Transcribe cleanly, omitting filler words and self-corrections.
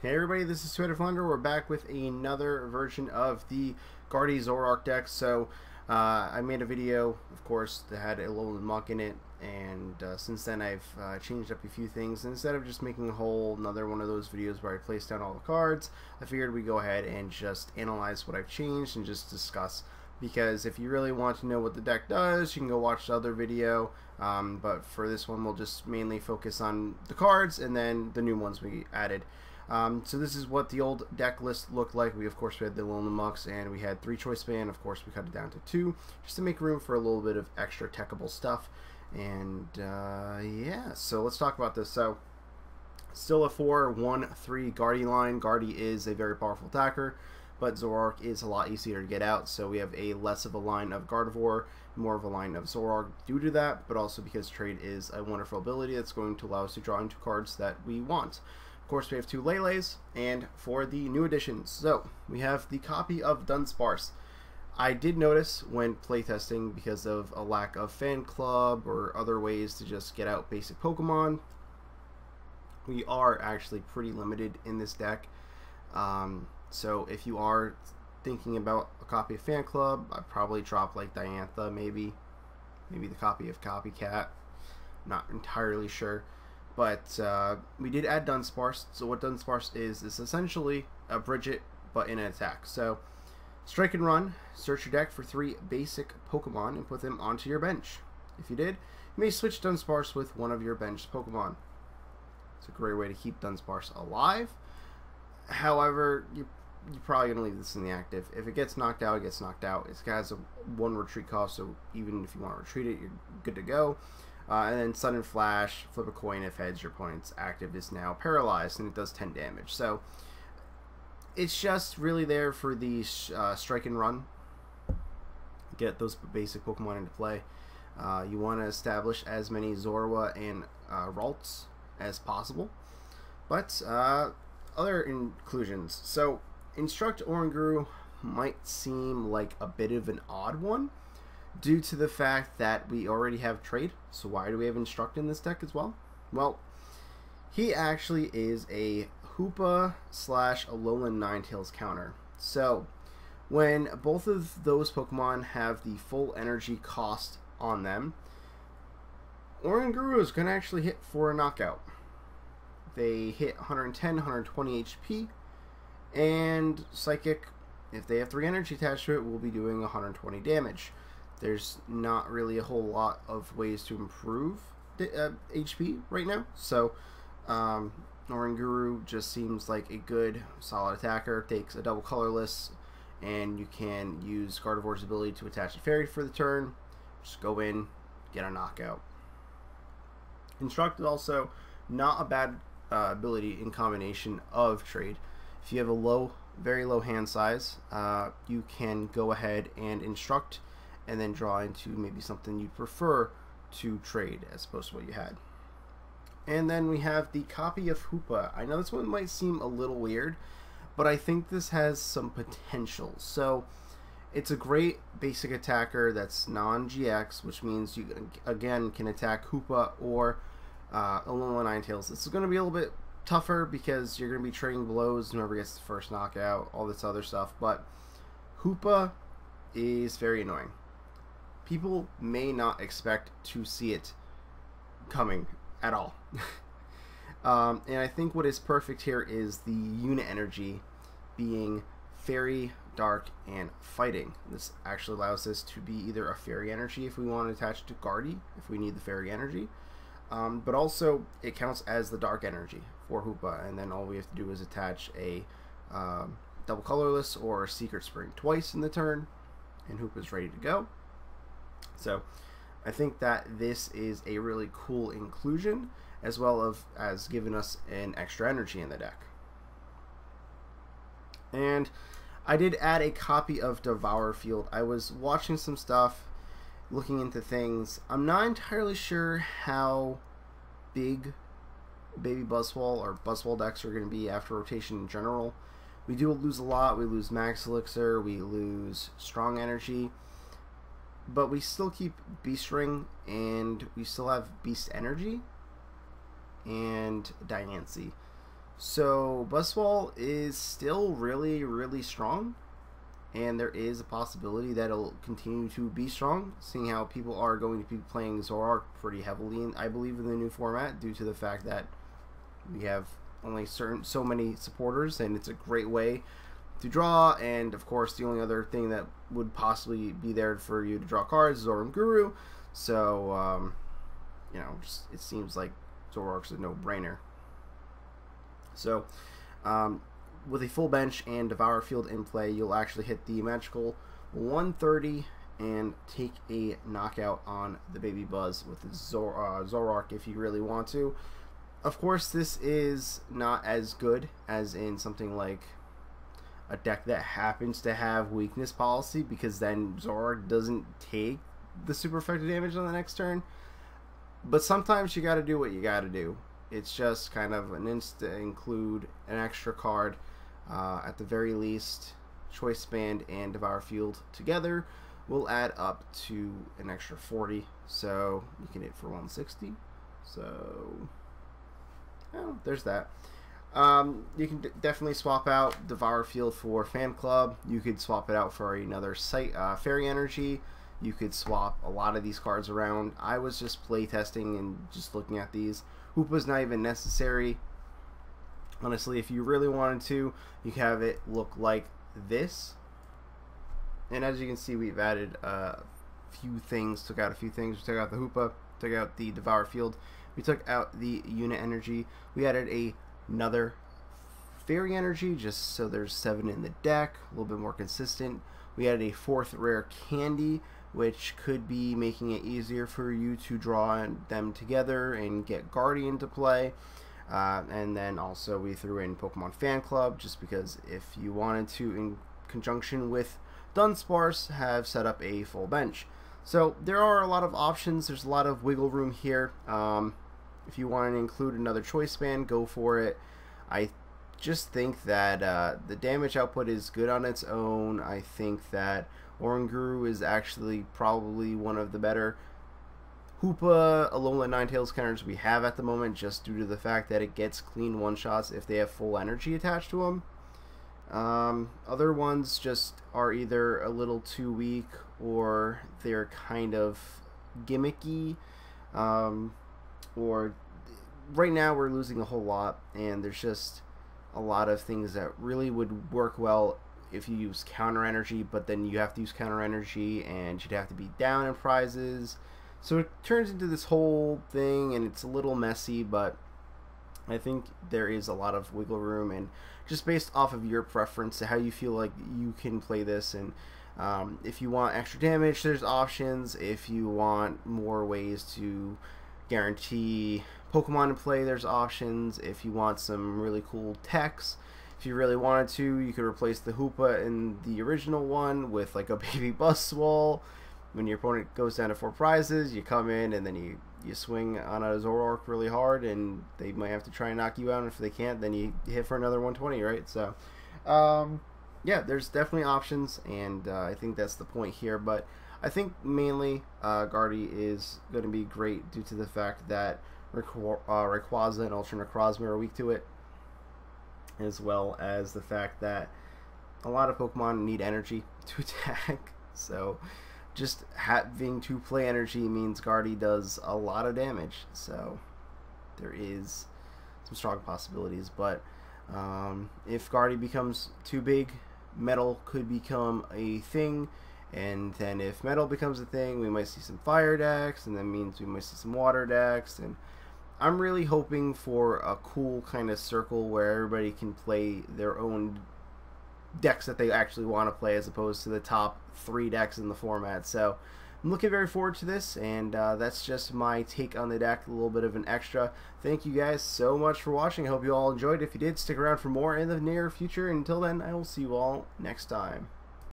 Hey everybody, this is TwoHeadedFlounder. We're back with another version of the Zoroark deck. So I made a video, of course, that had a little muck in it, and since then I've changed up a few things. Instead of just making a whole another one of those videos where I place down all the cards, I figured we'd go ahead and just analyze what I've changed and just discuss. Because if you really want to know what the deck does, you can go watch the other video. But for this one, we'll just mainly focus on the cards and then the new ones we added. So this is what the old deck list looked like. We had the Lone Mucks, and we had 3 choice band. Of course, we cut it down to 2 just to make room for a little bit of extra techable stuff. And yeah, so let's talk about this. So still a 4-1-3 Guardy line. Guardy is a very powerful attacker, but Zoroark is a lot easier to get out. So we have a less of a line of Gardevoir, more of a line of Zoroark due to that, but also because trade is a wonderful ability that's going to allow us to draw into cards that we want. Of course, we have 2 Lele's, and for the new additions, so we have the copy of Dunsparce. I did notice when playtesting, because of a lack of fan club or other ways to just get out basic Pokemon, we are actually pretty limited in this deck. So if you are thinking about a copy of fan club, I'd probably drop like Diantha, maybe the copy of Copycat. Not entirely sure. But we did add Dunsparce. So what Dunsparce is essentially a Bridget, but in an attack. So strike and run, search your deck for 3 basic Pokemon and put them onto your bench. If you did, you may switch Dunsparce with one of your bench Pokemon. It's a great way to keep Dunsparce alive. However, you're probably going to leave this in the active. If it gets knocked out, it gets knocked out. It has a 1 retreat cost, so even if you want to retreat it, you're good to go. And then Sudden Flash, flip a coin. If heads, your opponent's active is now paralyzed, and it does 10 damage. So it's just really there for the strike and run. Get those basic Pokemon into play. You want to establish as many Zorua and Ralts as possible. But other inclusions. So Instruct Oranguru might seem like a bit of an odd one, due to the fact that we already have trade. So why do we have Instruct in this deck as well? Well, he actually is a Hoopa / Alolan Ninetales counter. So when both of those Pokemon have the full energy cost on them, Oranguru is going to actually hit for a knockout. They hit 110, 120 HP, and Psychic, if they have 3 energy attached to it, will be doing 120 damage. There's not really a whole lot of ways to improve the HP right now, so Oranguru just seems like a good, solid attacker. Takes a double colorless, and you can use Gardevoir's ability to attach a fairy for the turn. Just go in, get a knockout. Instruct is also not a bad ability in combination of trade. If you have a very low hand size, you can go ahead and Instruct and then draw into maybe something you'd prefer to trade as opposed to what you had. And then we have the copy of Hoopa. I know this one might seem a little weird, but I think this has some potential. So it's a great basic attacker that's non-GX, which means you again can attack Hoopa or Alolan Ninetales. This is going to be a little bit tougher because you're going to be trading blows, whoever gets the first knockout, all this other stuff, but Hoopa is very annoying. People may not expect to see it coming at all. And I think what is perfect here is the unit energy being Fairy, Dark, and Fighting. This actually allows us to be either a Fairy energy if we want to attach to Guardy, if we need the Fairy energy, but also it counts as the Dark energy for Hoopa, and then all we have to do is attach a double colorless or Secret Spring twice in the turn, and Hoopa's ready to go. So I think that this is a really cool inclusion, as well as giving us an extra energy in the deck. And I did add a copy of Devour Field. I was watching some stuff, looking into things. I'm not entirely sure how big Baby Buzzwole or Buzzwole decks are going to be after rotation in general. We do lose a lot. We lose Max Elixir, we lose Strong Energy, but we still keep Beast Ring, and we still have Beast Energy and Diancie. So Buzzwall is still really strong, and there is a possibility that it'll continue to be strong, seeing how people are going to be playing Zoroark pretty heavily, I believe, in the new format, due to the fact that we have only so many supporters, and it's a great way to draw. And of course, the only other thing that would possibly be there for you to draw cards is Zoroark-Guru. So you know, it seems like Zoroark's a no-brainer. So with a full bench and Devour Field in play, you'll actually hit the magical 130 and take a knockout on the Baby Buzz with the Zoroark if you really want to. Of course, this is not as good as in something like a deck that happens to have weakness policy, because then Zoroark doesn't take the super effective damage on the next turn. But sometimes you gotta do what you gotta do. It's just kind of an to include an extra card. At the very least, Choice Band and Devour Field together will add up to an extra 40. So you can hit for 160. So oh, there's that. You can definitely swap out Devour Field for Fan Club. You could swap it out for another Fairy Energy. You could swap a lot of these cards around. I was just play testing and just looking at these. Hoopa's not even necessary. Honestly, if you really wanted to, you could have it look like this. And as you can see, we've added a few things, took out a few things. We took out the Hoopa, took out the Devour Field. We took out the Unit Energy. We added another Fairy Energy, just so there's 7 in the deck, a little bit more consistent. We added a 4th rare Candy, which could be making it easier for you to draw them together and get Guardian to play. And then also we threw in Pokemon Fan Club, just because if you wanted to, in conjunction with Dunsparce, have set up a full bench. So there are a lot of options. There's a lot of wiggle room here. If you want to include another Choice Band, go for it. I just think that the damage output is good on its own. I think that Oranguru is actually probably one of the better Hoopa, Alola, Ninetales counters we have at the moment, just due to the fact that it gets clean one-shots if they have full energy attached to them. Other ones just are either a little too weak, or they're kind of gimmicky, or right now we're losing a whole lot, and there's just a lot of things that really would work well if you use counter energy, but then you have to use counter energy and you'd have to be down in prizes. So it turns into this whole thing, and it's a little messy, but I think there is a lot of wiggle room, and just based off of your preference, how you feel like you can play this. And if you want extra damage, there's options. If you want more ways to guarantee Pokemon to play, there's options. If you want some really cool techs, if you really wanted to, you could replace the Hoopa in the original one with like a baby Buzzwall. When your opponent goes down to 4 prizes, you come in and then you swing on a Zoroark really hard, and they might have to try and knock you out, and if they can't, then you hit for another 120, right? So yeah, there's definitely options, and I think that's the point here. But I think mainly Guardy is going to be great due to the fact that Rayquaza and Ultra Necrozma are weak to it, as well as the fact that a lot of Pokemon need energy to attack. So just having to play energy means Guardy does a lot of damage. So there is some strong possibilities. But if Guardy becomes too big, Metal could become a thing. And then if Metal becomes a thing, we might see some fire decks, and that means we might see some water decks. And I'm really hoping for a cool kind of circle where everybody can play their own decks that they actually want to play, as opposed to the top 3 decks in the format. So I'm looking very forward to this, and that's just my take on the deck, a little bit of an extra. Thank you guys so much for watching. I hope you all enjoyed. If you did, stick around for more in the near future. Until then, I will see you all next time.